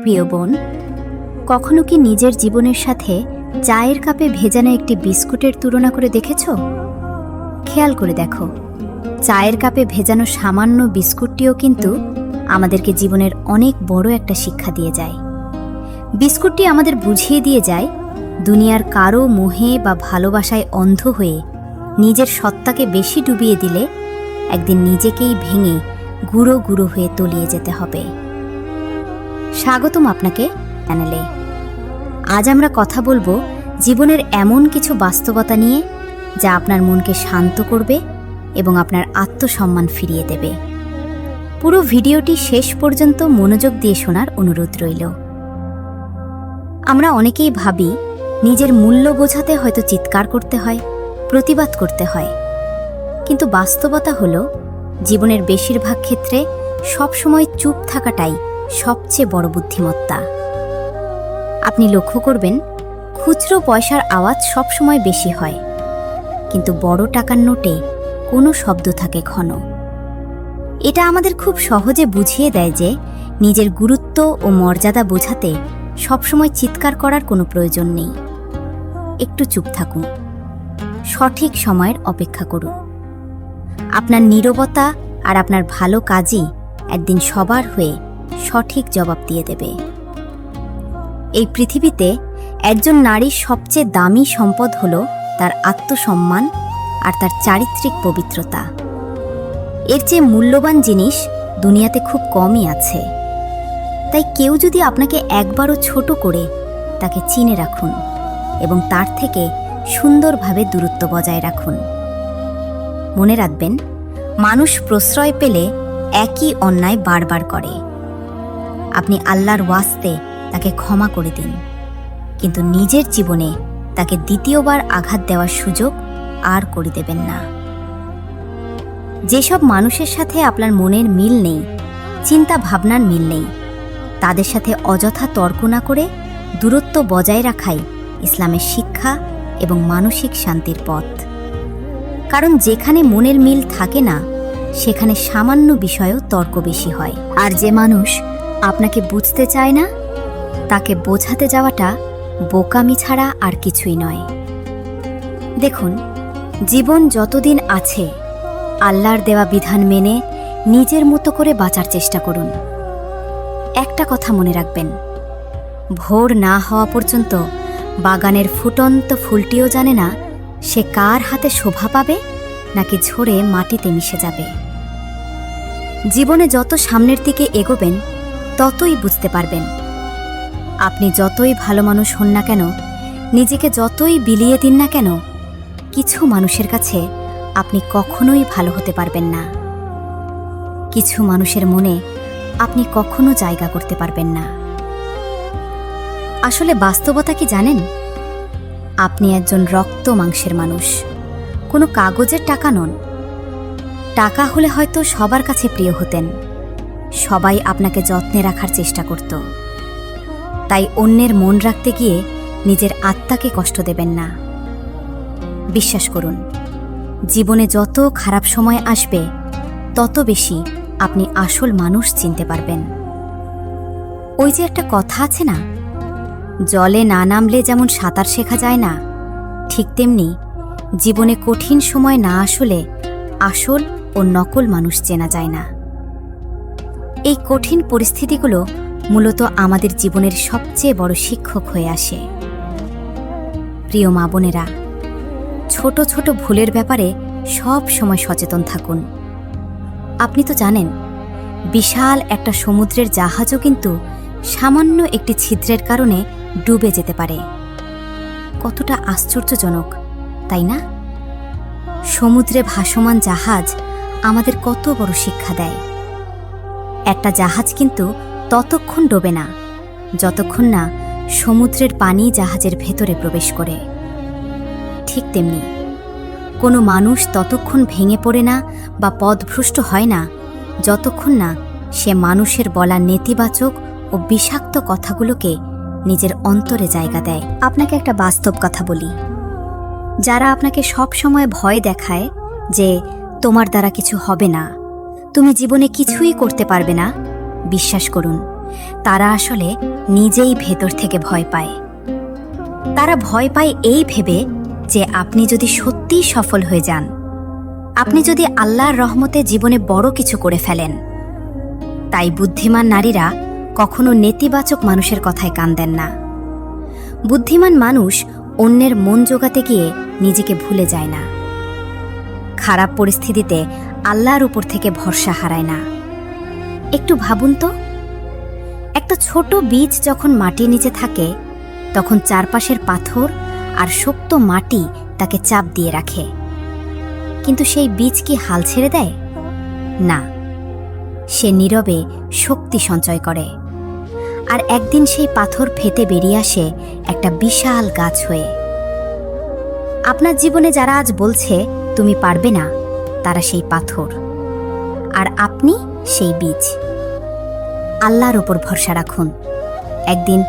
প্রিয় বোন, কখনো কি নিজের জীবনের সাথে চায়ের কাপে ভেজানো একটি বিস্কুটের তুলনা করে দেখেছ? খেয়াল করে দেখো, চায়ের কাপে ভেজানো সামান্য বিস্কুটটিও কিন্তু আমাদেরকে জীবনের অনেক বড় একটা শিক্ষা দিয়ে যায়। বিস্কুটটি আমাদের বুঝিয়ে দিয়ে যায়, দুনিয়ার কারো মোহে বা ভালোবাসায় অন্ধ হয়ে নিজের সত্তাকে বেশি ডুবিয়ে দিলে একদিন নিজেকেই ভেঙে গুঁড়ো গুঁড়ো হয়ে তলিয়ে যেতে হবে। স্বাগতম আপনাকে চ্যানেলে। আজ আমরা কথা বলবো জীবনের এমন কিছু বাস্তবতা নিয়ে যা আপনার মনকে শান্ত করবে এবং আপনার আত্মসম্মান ফিরিয়ে দেবে। পুরো ভিডিওটি শেষ পর্যন্ত মনোযোগ দিয়ে শোনার অনুরোধ রইল। আমরা অনেকেই ভাবি নিজের মূল্য বোঝাতে হয়তো চিৎকার করতে হয়, প্রতিবাদ করতে হয়, কিন্তু বাস্তবতা হলো জীবনের বেশিরভাগ ক্ষেত্রে সবসময় চুপ থাকাটাই সবচেয়ে বড় বুদ্ধিমত্তা। আপনি লক্ষ্য করবেন, খুচরো পয়সার আওয়াজ সবসময় বেশি হয়, কিন্তু বড় টাকার নোটে কোনো শব্দ থাকে ঘন। এটা আমাদের খুব সহজে বুঝিয়ে দেয় যে নিজের গুরুত্ব ও মর্যাদা বোঝাতে সবসময় চিৎকার করার কোনো প্রয়োজন নেই। একটু চুপ থাকুন, সঠিক সময়ের অপেক্ষা করুন। আপনার নীরবতা আর আপনার ভালো কাজই একদিন সবার হয়ে সঠিক জবাব দিয়ে দেবে। এই পৃথিবীতে একজন নারীর সবচেয়ে দামি সম্পদ হল তার আত্মসম্মান আর তার চারিত্রিক পবিত্রতা। এর চেয়ে মূল্যবান জিনিস দুনিয়াতে খুব কমই আছে। তাই কেউ যদি আপনাকে একবারও ছোট করে, তাকে চিনে রাখুন এবং তার থেকে সুন্দরভাবে দূরত্ব বজায় রাখুন। মনে রাখবেন, মানুষ প্রশ্রয় পেলে একই অন্যায় বারবার করে। আপনি আল্লাহর ওয়াস্তে তাকে ক্ষমা করে দিন, কিন্তু নিজের জীবনে তাকে দ্বিতীয়বার আঘাত দেওয়ার সুযোগ আর করে দেবেন না। যেসব মানুষের সাথে আপনার মনের মিল নেই, চিন্তা ভাবনার মিল নেই, তাদের সাথে অযথা তর্ক না করে দূরত্ব বজায় রাখাই ইসলামের শিক্ষা এবং মানসিক শান্তির পথ। কারণ যেখানে মনের মিল থাকে না, সেখানে সামান্য বিষয়েও তর্ক বেশি হয়। আর যে মানুষ আপনাকে বুঝতে চায় না, তাকে বোঝাতে যাওয়াটা বোকামি ছাড়া আর কিছুই নয়। দেখুন, জীবন যতদিন আছে আল্লাহর দেওয়া বিধান মেনে নিজের মতো করে বাঁচার চেষ্টা করুন। একটা কথা মনে রাখবেন, ভোর না হওয়া পর্যন্ত বাগানের ফুটন্ত ফুলটিও জানে না সে কার হাতে শোভা পাবে নাকি ঝরে মাটিতে মিশে যাবে। জীবনে যত সামনের দিকে এগোবেন ততই বুঝতে পারবেন, আপনি যতই ভালো মানুষ হন না কেন, নিজেকে যতই বিলিয়ে দিন না কেন, কিছু মানুষের কাছে আপনি কখনোই ভালো হতে পারবেন না। কিছু মানুষের মনে আপনি কখনো জায়গা করতে পারবেন না। আসলে বাস্তবতা কি জানেন? আপনি একজন রক্ত মাংসের মানুষ, কোনো কাগজের টাকা নন। টাকা হলে হয়তো সবার কাছে প্রিয় হতেন, সবাই আপনাকে যত্নে রাখার চেষ্টা করত। তাই অন্যের মন রাখতে গিয়ে নিজের আত্মাকে কষ্ট দেবেন না। বিশ্বাস করুন, জীবনে যত খারাপ সময় আসবে তত বেশি আপনি আসল মানুষ চিনতে পারবেন। ওই যে একটা কথা আছে না, জলে না নামলে যেমন সাঁতার শেখা যায় না, ঠিক তেমনি জীবনে কঠিন সময় না আসলে আসল ও নকল মানুষ চেনা যায় না। এই কঠিন পরিস্থিতিগুলো মূলত আমাদের জীবনের সবচেয়ে বড় শিক্ষক হয়ে আসে। প্রিয় মা বোনেরা, ছোট ছোট ভুলের ব্যাপারে সব সময় সচেতন থাকুন। আপনি তো জানেন, বিশাল একটা সমুদ্রের জাহাজও কিন্তু সামান্য একটি ছিদ্রের কারণে ডুবে যেতে পারে। কতটা আশ্চর্যজনক, তাই না? সমুদ্রে ভাসমান জাহাজ আমাদের কত বড় শিক্ষা দেয়। একটা জাহাজ কিন্তু ততক্ষণ ডোবে না যতক্ষণ না সমুদ্রের পানি জাহাজের ভেতরে প্রবেশ করে। ঠিক তেমনি কোনো মানুষ ততক্ষণ ভেঙে পড়ে না বা পথভ্রষ্ট হয় না যতক্ষণ না সে মানুষের বলা নেতিবাচক ও বিষাক্ত কথাগুলোকে নিজের অন্তরে জায়গা দেয়। আপনাকে একটা বাস্তব কথা বলি, যারা আপনাকে সব সময় ভয় দেখায় যে তোমার দ্বারা কিছু হবে না, তুমি জীবনে কিছুই করতে পারবে না, বিশ্বাস করুন তারা আসলে নিজেই ভেতর থেকে ভয় পায়। তারা ভয় পায় এই ভেবে যে আপনি যদি সত্যিই সফল হয়ে যান, আপনি যদি আল্লাহর রহমতে জীবনে বড় কিছু করে ফেলেন। তাই বুদ্ধিমান নারীরা কখনো নেতিবাচক মানুষের কথায় কান দেন না। বুদ্ধিমান মানুষ অন্যের মন জোগাতে গিয়ে নিজেকে ভুলে যায় না। খারাপ পরিস্থিতিতে আল্লাহর উপর থেকে ভরসা হারায় না। একটু ভাবুন তো, একটা ছোট বীজ যখন মাটির নিচে থাকে, তখন চারপাশের পাথর আর শক্ত মাটি তাকে চাপ দিয়ে রাখে। কিন্তু সেই বীজ কি হাল ছেড়ে দেয়? না, সে নীরবে শক্তি সঞ্চয় করে। আর একদিন সেই পাথর ফেটে বেরিয়ে আসে একটা বিশাল গাছ হয়ে। আপনার জীবনে যারা আজ বলছে তুমি পারবে না, তারা সেই পাথর, আর আপনি সেই বীজ। আল্লাহর ওপর ভরসা রাখুন, একদিন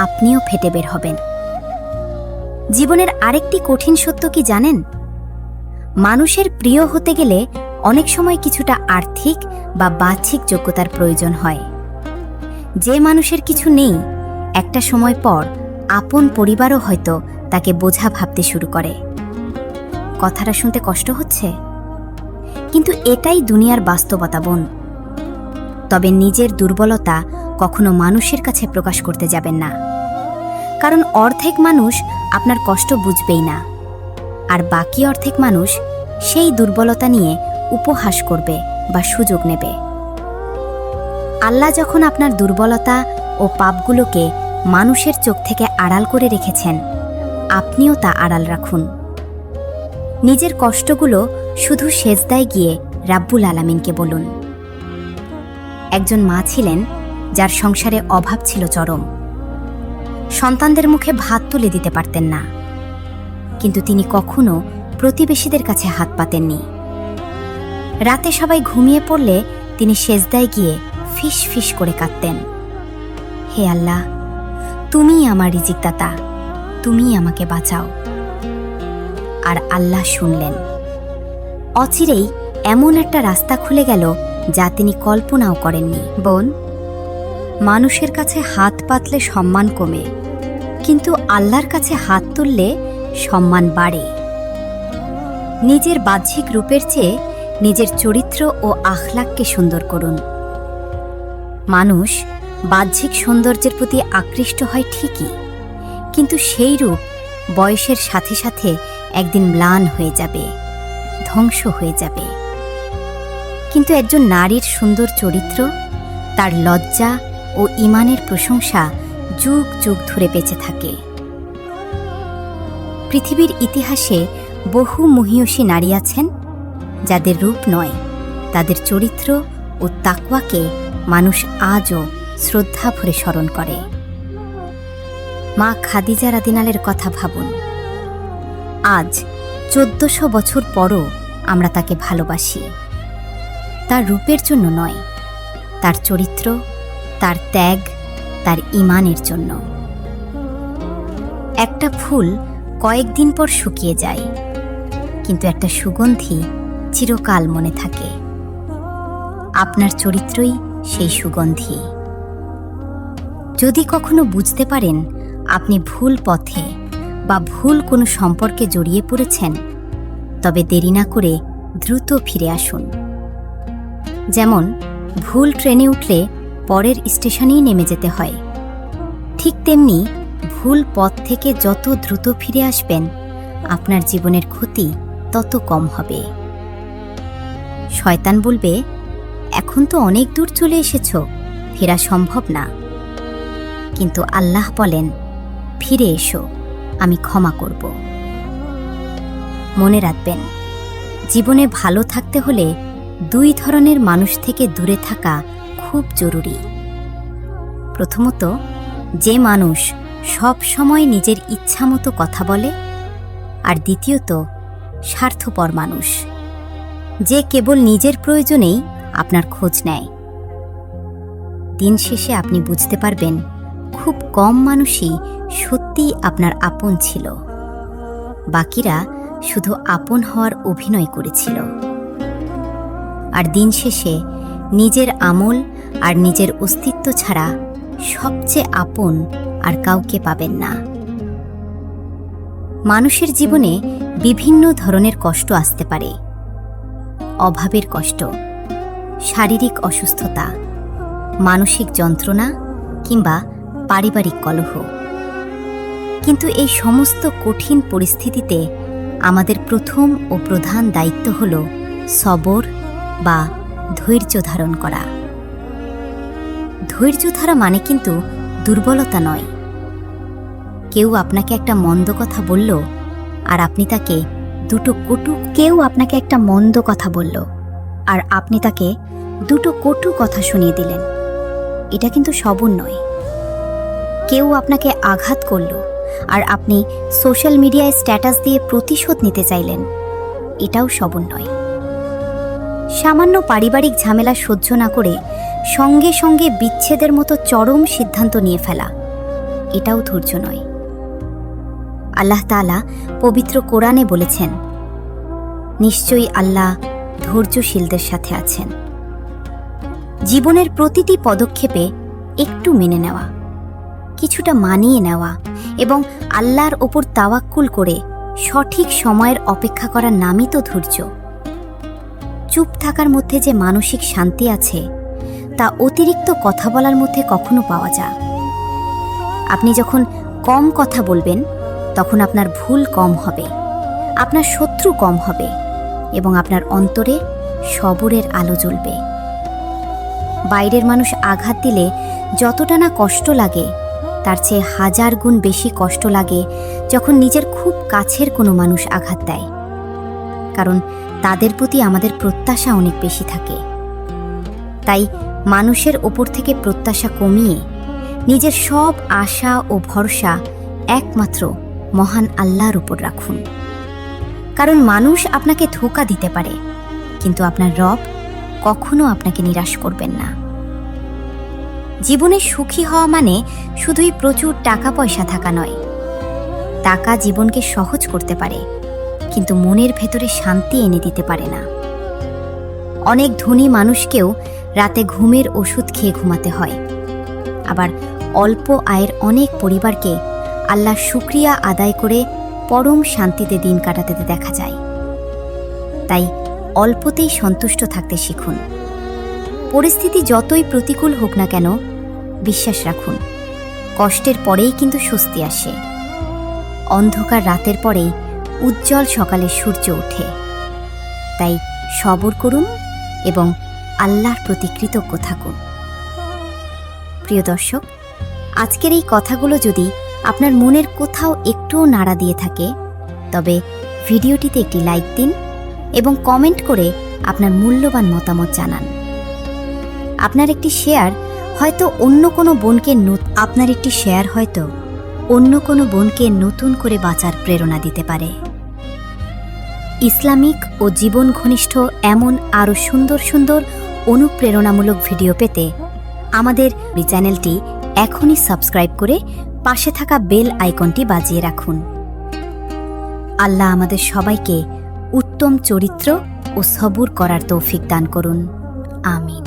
আপনিও ফেটে বের হবেন। জীবনের আরেকটি কঠিন সত্য কি জানেন? মানুষের প্রিয় হতে গেলে অনেক সময় কিছুটা আর্থিক বা বাহ্যিক যোগ্যতার প্রয়োজন হয়। যে মানুষের কিছু নেই, একটা সময় পর আপন পরিবারও হয়তো তাকে বোঝা ভাবতে শুরু করে। কথাটা শুনতে কষ্ট হচ্ছে, কিন্তু এটাই দুনিয়ার বাস্তবতা বোন। তবে নিজের দুর্বলতা কখনো মানুষের কাছে প্রকাশ করতে যাবেন না, কারণ অর্ধেক মানুষ আপনার কষ্ট বুঝবেই না, আর বাকি অর্ধেক মানুষ সেই দুর্বলতা নিয়ে উপহাস করবে বা সুযোগ নেবে। আল্লাহ যখন আপনার দুর্বলতা ও পাপগুলোকে মানুষের চোখ থেকে আড়াল করে রেখেছেন, আপনিও তা আড়াল রাখুন। নিজের কষ্টগুলো শুধু সেজদায় গিয়ে রাব্বুল আলামিনকে বলুন। একজন মা ছিলেন যার সংসারে অভাব ছিল চরম। সন্তানদের মুখে ভাত তুলে দিতে পারতেন না, কিন্তু তিনি কখনো প্রতিবেশীদের কাছে হাত পাতেননি। রাতে সবাই ঘুমিয়ে পড়লে তিনি সেজদায় গিয়ে ফিস ফিস করে কাঁদতেন, হে আল্লাহ, তুমিই আমার রিজিকদাতা, তুমিই আমাকে বাঁচাও। আর আল্লাহ শুনলেন। অচিরেই এমন একটা রাস্তা খুলে গেল যা তিনি কল্পনাও করেননি। বোন, মানুষের কাছে হাত পাতলে সম্মান কমে, কিন্তু আল্লাহর কাছে হাত তুললে সম্মান বাড়ে। নিজের বাহ্যিক রূপের চেয়ে নিজের চরিত্র ও আখলাককে সুন্দর করুন। মানুষ বাহ্যিক সৌন্দর্যের প্রতি আকৃষ্ট হয় ঠিকই, কিন্তু সেই রূপ বয়সের সাথে সাথে একদিন ম্লান হয়ে যাবে, ধ্বংস হয়ে যাবে। কিন্তু একজন নারীর সুন্দর চরিত্র, তার লজ্জা ও ঈমানের প্রশংসা যুগ যুগ ধরে বেঁচে থাকে। পৃথিবীর ইতিহাসে বহু মহিয়সী নারী আছেন যাদের রূপ নয়, তাদের চরিত্র ও তাকওয়াকে মানুষ আজও শ্রদ্ধা ভরে স্মরণ করে। মা খাদিজা রাদিয়াল্লাহু কথা ভাবুন। আজ 1400 বছর পরও আমরা তাকে ভালোবাসি, তার রূপের জন্য নয়, তার চরিত্র, তার ত্যাগ, তার ঈমানের জন্য। একটা ফুল কয়েকদিন পর শুকিয়ে যায়, কিন্তু একটা সুগন্ধি চিরকাল মনে থাকে। আপনার চরিত্রই সেই সুগন্ধি। যদি কখনো বুঝতে পারেন আপনি ভুল পথে বা ভুল কোনো সম্পর্কে জড়িয়ে পড়েছেন, তবে দেরি না করে দ্রুত ফিরে আসুন। যেমন ভুল ট্রেনে উঠলে পরের স্টেশনেই নেমে যেতে হয়, ঠিক তেমনি ভুল পথ থেকে যত দ্রুত ফিরে আসবেন, আপনার জীবনের ক্ষতি তত কম হবে। শয়তান বলবে, এখন তো অনেক দূর চলে এসেছ, ফেরা সম্ভব না। কিন্তু আল্লাহ বলেন, ফিরে এসো, আমি ক্ষমা করব। মনে রাখবেন, জীবনে ভালো থাকতে হলে 2 ধরনের মানুষ থেকে দূরে থাকা খুব জরুরি। প্রথমত, যে মানুষ সব সময় নিজের ইচ্ছামতো কথা বলে, আর দ্বিতীয়ত, স্বার্থপর মানুষ, যে কেবল নিজের প্রয়োজনেই আপনার খোঁজ নেয়। দিন শেষে আপনি বুঝতে পারবেন, খুব কম মানুষই সত্যিই আপনার আপন ছিল, বাকিরা শুধু আপন হওয়ার অভিনয় করেছিল। আর দিন শেষে নিজের আমল আর নিজের অস্তিত্ব ছাড়া সবচেয়ে আপন আর কাউকে পাবেন না। মানুষের জীবনে বিভিন্ন ধরনের কষ্ট আসতে পারে। অভাবের কষ্ট, শারীরিক অসুস্থতা, মানসিক যন্ত্রণা কিংবা পারিবারিক কলহ। কিন্তু এই সমস্ত কঠিন পরিস্থিতিতে আমাদের প্রথম ও প্রধান দায়িত্ব হল সবর বা ধৈর্য ধারণ করা। ধৈর্য ধরা মানে কিন্তু দুর্বলতা নয়। কেউ আপনাকে একটা মন্দ কথা বলল আর আপনি তাকে দুটো কটু কথা শুনিয়ে দিলেন, এটা কিন্তু সবর নয়। কেউ আপনাকে আঘাত করল আর আপনি সোশ্যাল মিডিয়ায় স্ট্যাটাস দিয়ে প্রতিশোধ নিতে চাইলেন, এটাও সবর নয়। সামান্য পারিবারিক ঝামেলা সহ্য না করে সঙ্গে সঙ্গে বিচ্ছেদের মতো চরম সিদ্ধান্ত নিয়ে ফেলা, এটাও ধৈর্য নয়। আল্লাহ তাআলা পবিত্র কোরআনে বলেছেন, নিশ্চয়ই আল্লাহ ধৈর্যশীলদের সাথে আছেন। জীবনের প্রতিটি পদক্ষেপে একটু মেনে নেওয়া, কিছুটা মানিয়ে নেওয়া এবং আল্লাহর ওপর তাওয়াক্কুল করে সঠিক সময়ের অপেক্ষা করার নামই তো ধৈর্য। চুপ থাকার মধ্যে যে মানসিক শান্তি আছে তা অতিরিক্ত কথা বলার মধ্যে কখনো পাওয়া যায়। আপনি যখন কম কথা বলবেন তখন আপনার ভুল কম হবে, আপনার শত্রু কম হবে এবং আপনার অন্তরে সবরের আলো জ্বলবে। বাইরের মানুষ আঘাত দিলে যতটা না কষ্ট লাগে তার চেয়ে 1000 গুণ বেশি কষ্ট লাগে যখন নিজের খুব কাছের কোনো মানুষ আঘাত দেয়, কারণ তাদের প্রতি আমাদের প্রত্যাশা অনেক বেশি থাকে। তাই মানুষের ওপর থেকে প্রত্যাশা কমিয়ে নিজের সব আশা ও ভরসা একমাত্র মহান আল্লাহর উপর রাখুন। কারণ মানুষ আপনাকে ধোঁকা দিতে পারে, কিন্তু আপনার রব কখনো আপনাকে নিরাশ করবেন না। জীবনে সুখী হওয়া মানে শুধুই প্রচুর টাকা পয়সা থাকা নয়। টাকা জীবনকে সহজ করতে পারে, কিন্তু মনের ভেতরে শান্তি এনে দিতে পারে না। অনেক ধনী মানুষকেও রাতে ঘুমের ওষুধ খেয়ে ঘুমাতে হয়, আবার অল্প আয়ের অনেক পরিবারকে আল্লাহর শুকরিয়া আদায় করে পরম শান্তিতে দিন কাটাতে দেখা যায়। তাই অল্পতেই সন্তুষ্ট থাকতে শিখুন। পরিস্থিতি যতই প্রতিকূল হোক না কেন, বিশ্বাস রাখুন, কষ্টের পরেই কিন্তু স্বস্তি আসে। অন্ধকার রাতের পরেই উজ্জ্বল সকালে সূর্য ওঠে। তাই সবর করুন এবং আল্লাহর প্রতি কৃতজ্ঞ থাকুন। প্রিয় দর্শক, আজকের এই কথাগুলো যদি আপনার মনের কোথাও একটুও নাড়া দিয়ে থাকে, তবে ভিডিওটিতে একটি লাইক দিন এবং কমেন্ট করে আপনার মূল্যবান মতামত জানান। আপনার একটি শেয়ার হয়তো অন্য কোনো বোনকে নতুন করে বাঁচার প্রেরণা দিতে পারে। ইসলামিক ও জীবন ঘনিষ্ঠ এমন আরও সুন্দর সুন্দর অনুপ্রেরণামূলক ভিডিও পেতে আমাদের চ্যানেলটি এখনই সাবস্ক্রাইব করে পাশে থাকা বেল আইকনটি বাজিয়ে রাখুন। আল্লাহ আমাদের সবাইকে উত্তম চরিত্র ও সবুর করার তৌফিক দান করুন। আমিন।